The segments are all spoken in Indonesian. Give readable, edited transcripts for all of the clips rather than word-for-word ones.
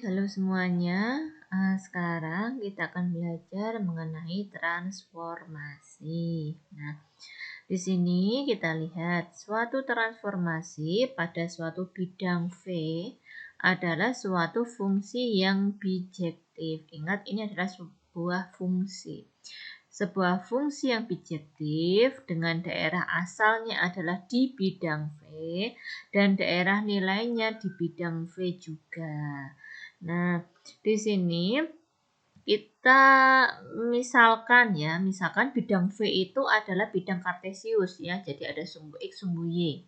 halo semuanya. Sekarang kita akan belajar mengenai transformasi. Nah, di sini kita lihat suatu transformasi pada suatu bidang V adalah suatu fungsi yang bijektif. Ingat, ini adalah sebuah fungsi. Sebuah fungsi yang bijektif dengan daerah asalnya adalah di bidang V dan daerah nilainya di bidang V juga. Nah, di sini kita misalkan bidang V itu adalah bidang kartesius ya, jadi ada sumbu X, sumbu Y.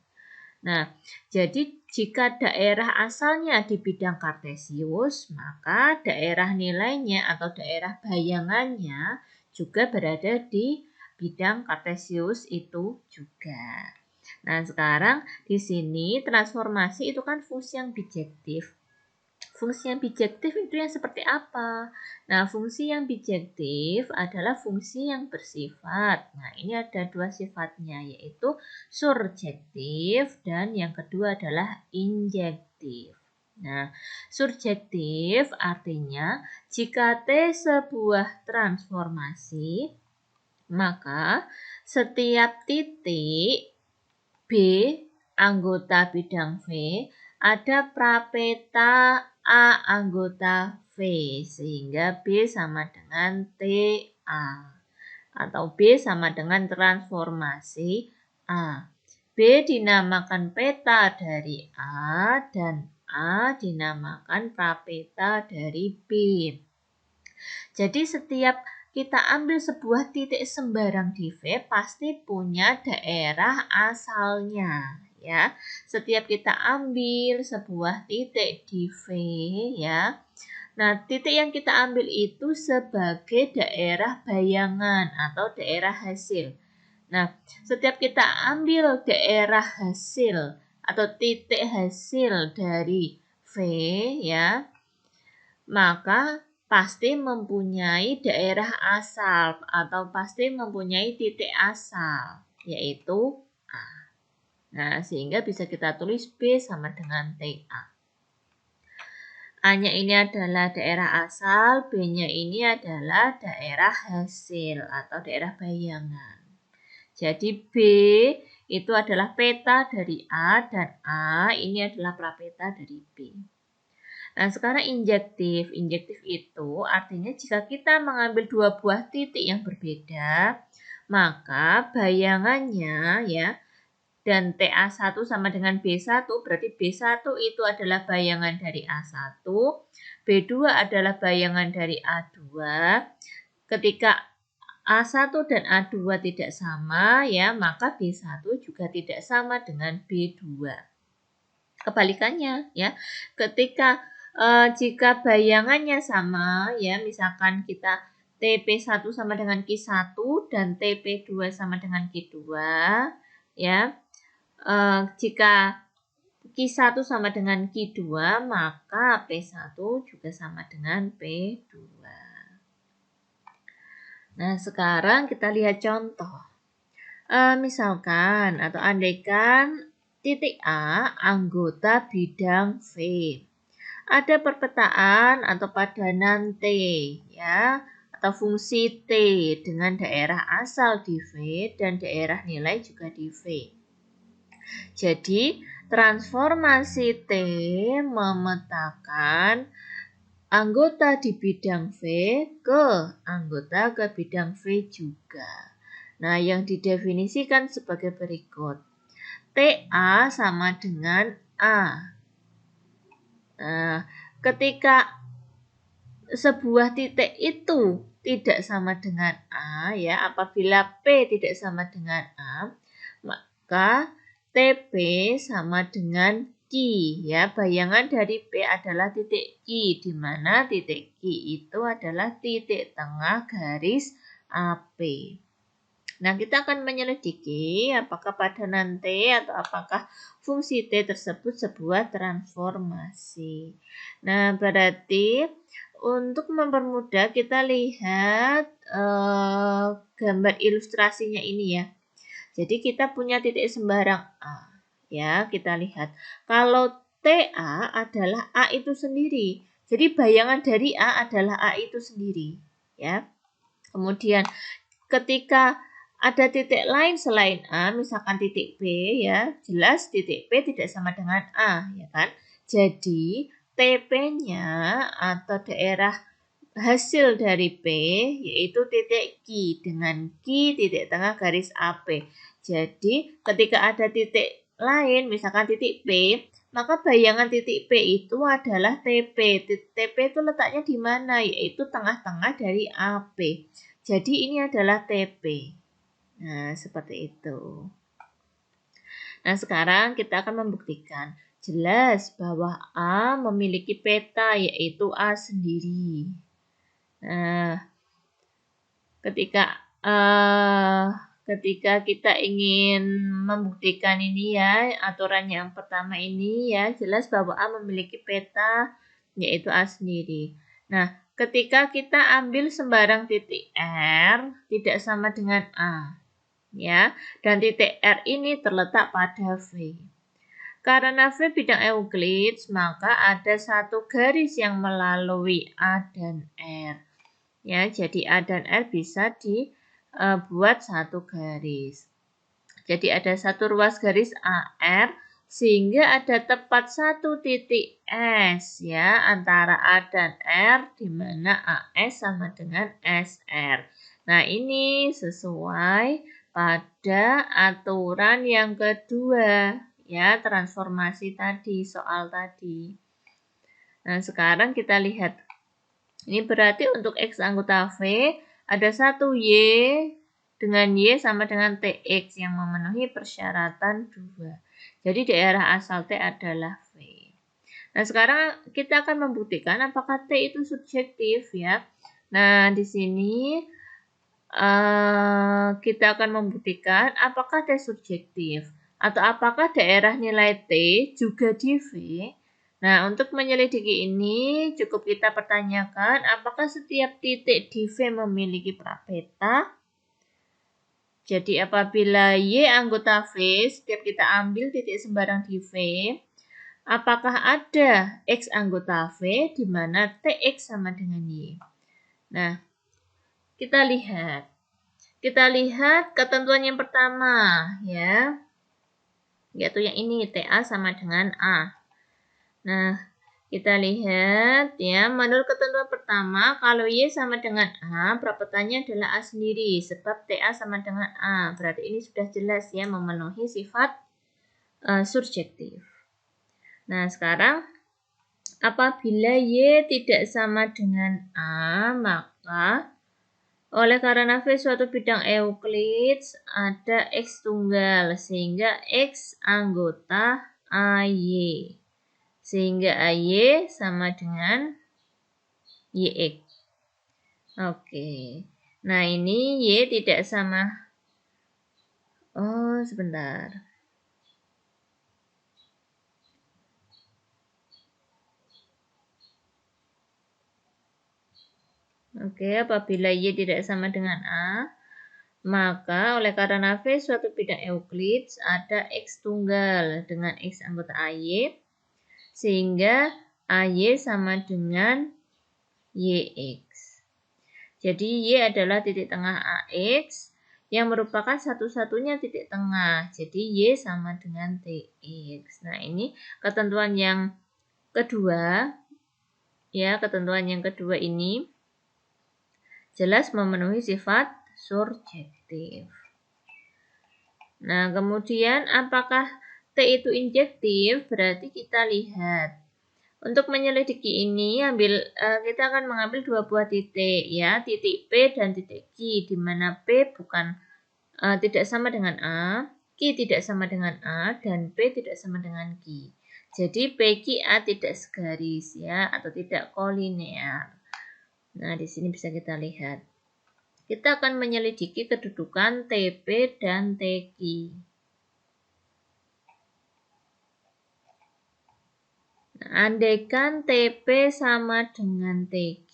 Nah, jadi jika daerah asalnya di bidang kartesius, maka daerah nilainya atau daerah bayangannya juga berada di bidang kartesius itu juga. Nah, sekarang di sini transformasi itu kan fungsi yang bijektif. Fungsi yang bijektif itu yang seperti apa? Nah, fungsi yang bijektif adalah fungsi yang bersifat. Nah, ini ada dua sifatnya, yaitu surjektif dan yang kedua adalah injektif. Nah, surjektif artinya jika T sebuah transformasi, maka setiap titik B anggota bidang V ada prapeta A anggota V, sehingga B sama dengan TA atau B sama dengan transformasi A. B dinamakan peta dari A dan A dinamakan prapeta dari B. Jadi setiap kita ambil sebuah titik sembarang di V pasti punya daerah asalnya ya. Setiap kita ambil sebuah titik di V ya. Nah, titik yang kita ambil itu sebagai daerah bayangan atau daerah hasil. Nah, setiap kita ambil daerah hasil atau titik hasil dari V ya, maka pasti mempunyai daerah asal atau pasti mempunyai titik asal, yaitu A. Nah, sehingga bisa kita tulis B sama dengan TA. A-nya ini adalah daerah asal, B-nya ini adalah daerah hasil atau daerah bayangan. Jadi B itu adalah peta dari A dan A ini adalah prapeta dari B. Nah, sekarang injektif. Injektif itu artinya jika kita mengambil dua buah titik yang berbeda, maka bayangannya ya, dan TA1 sama dengan B1, berarti B1 itu adalah bayangan dari A1, B2 adalah bayangan dari A2. Ketika A1 dan A2 tidak sama, ya, maka B1 juga tidak sama dengan B2. Kebalikannya, ya, ketika jika bayangannya sama, ya, misalkan kita TP1 sama dengan Q1 dan TP2 sama dengan Q2, ya, jika Q1 sama dengan Q2, maka P1 juga sama dengan P2. Nah, sekarang kita lihat contoh. Misalkan atau andaikan titik A anggota bidang V. Ada perpetaan atau padanan T ya, atau fungsi T dengan daerah asal di V dan daerah nilai juga di V. Jadi, transformasi T memetakan anggota di bidang V ke anggota ke bidang V juga. Nah, yang didefinisikan sebagai berikut. TA sama dengan A. Nah, ketika sebuah titik itu tidak sama dengan A, ya, apabila P tidak sama dengan A, maka TP sama dengan Q, ya. Bayangan dari P adalah titik Q, di mana titik Q itu adalah titik tengah garis AP. Nah, kita akan menyelidiki apakah padanan T atau apakah fungsi T tersebut sebuah transformasi. Nah, berarti untuk mempermudah kita lihat gambar ilustrasinya ini ya. Jadi kita punya titik sembarang A. Ya, kita lihat. Kalau TA adalah A itu sendiri. Jadi bayangan dari A adalah A itu sendiri, ya. Kemudian ketika ada titik lain selain A, misalkan titik B, ya, jelas titik P tidak sama dengan A, ya kan? Jadi TP-nya atau daerah hasil dari P yaitu titik Q dengan Q titik tengah garis AP. Jadi ketika ada titik lain, misalkan titik P, maka bayangan titik P itu adalah TP. TP itu letaknya di mana? Yaitu tengah-tengah dari AP. Jadi ini adalah TP. Nah, seperti itu. Nah, sekarang kita akan membuktikan. Jelas bahwa A memiliki peta, yaitu A sendiri. Nah, ketika kita ingin membuktikan ini ya, aturan yang pertama ini ya, jelas bahwa A memiliki peta, yaitu A sendiri. Nah, ketika kita ambil sembarang titik R, tidak sama dengan A. Ya, dan titik R ini terletak pada V. Karena V bidang Euclides, maka ada satu garis yang melalui A dan R. Ya, jadi A dan R bisa dibuat satu garis. Jadi ada satu ruas garis AR sehingga ada tepat satu titik S ya antara A dan R di mana AS sama dengan SR. Nah, ini sesuai pada aturan yang kedua ya, transformasi tadi, soal tadi. Nah, sekarang kita lihat. Ini berarti untuk X anggota V ada satu Y dengan Y sama dengan TX yang memenuhi persyaratan 2. Jadi daerah asal T adalah V. Nah, sekarang kita akan membuktikan apakah T itu subjektif ya. Nah, di sini kita akan membuktikan apakah T subjektif atau apakah daerah nilai T juga di V. Nah, untuk menyelidiki ini cukup kita pertanyakan apakah setiap titik di V memiliki prapeta. Jadi apabila Y anggota V, setiap kita ambil titik sembarang di V, apakah ada X anggota V di mana TX sama dengan Y. Nah, kita lihat. Kita lihat ketentuan yang pertama ya, yaitu yang ini TA sama dengan A. Nah, kita lihat ya, menurut ketentuan pertama, kalau Y sama dengan A, prapetannya adalah A sendiri, sebab TA sama dengan A. Berarti ini sudah jelas ya, memenuhi sifat surjektif. Nah, sekarang apabila Y tidak sama dengan A, maka oleh karena V suatu bidang Euclides, ada X tunggal, sehingga X anggota AY. Sehingga AY sama dengan YX. Oke. Nah, ini Y tidak sama. Oh, sebentar. Oke, apabila Y tidak sama dengan A, maka oleh karena V suatu bidang Euclides, ada X tunggal dengan X anggota AY, sehingga AY sama dengan YX. Jadi Y adalah titik tengah AX yang merupakan satu-satunya titik tengah. Jadi Y sama dengan TX. Nah, ini ketentuan yang kedua. Ya, ketentuan yang kedua ini jelas memenuhi sifat surjektif. Nah, kemudian apakah T itu injektif? Berarti kita lihat. Untuk menyelidiki ini, kita akan mengambil dua buah titik, ya, titik P dan titik Q, di mana P tidak sama dengan A, Q tidak sama dengan A, dan P tidak sama dengan Q. Jadi PQA tidak segaris, ya, atau tidak kolinear. Nah, di sini bisa kita lihat. Kita akan menyelidiki kedudukan TP dan TQ. Nah, andaikan TP sama dengan TQ,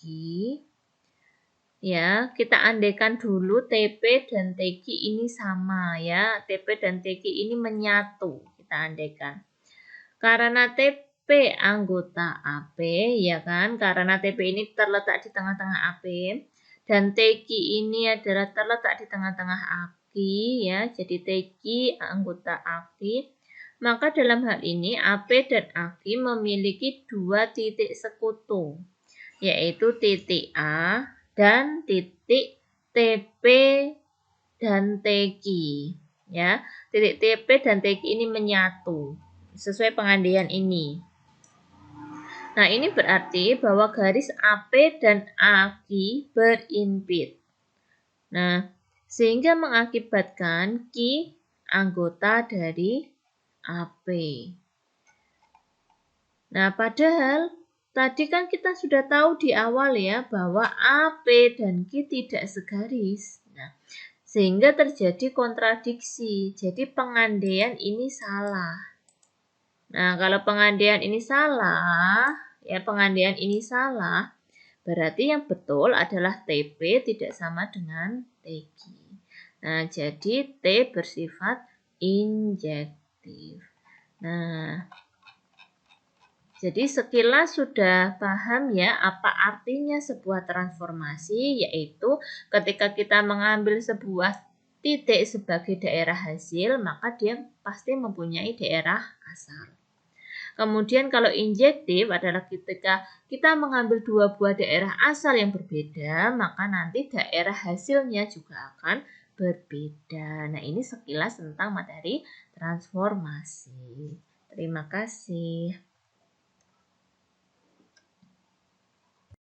ya, kita andaikan dulu TP dan TQ ini sama, ya. TP dan TQ ini menyatu, kita andaikan. Karena TP anggota AP, ya kan? Karena TP ini terletak di tengah-tengah AP. Dan TQ ini adalah terletak di tengah-tengah AKI, ya. Jadi TQ anggota AKI. Maka dalam hal ini AP dan AKI memiliki dua titik sekutu, yaitu titik A dan titik TP dan TQ. Ya, titik TP dan TQ ini menyatu sesuai pengandaian ini. Nah, ini berarti bahwa garis AP dan AQ berimpit. Nah, sehingga mengakibatkan Q anggota dari AP. Nah, padahal tadi kan kita sudah tahu di awal ya bahwa AP dan Q tidak segaris. Nah, sehingga terjadi kontradiksi. Jadi pengandaian ini salah. Nah, kalau pengandaian ini salah, berarti yang betul adalah TP tidak sama dengan TQ. Nah, jadi T bersifat injektif. Nah, jadi sekilas sudah paham ya apa artinya sebuah transformasi, yaitu ketika kita mengambil sebuah titik sebagai daerah hasil, maka dia pasti mempunyai daerah asal. Kemudian kalau injektif adalah ketika kita mengambil dua buah daerah asal yang berbeda, maka nanti daerah hasilnya juga akan berbeda. Nah, ini sekilas tentang materi transformasi. Terima kasih.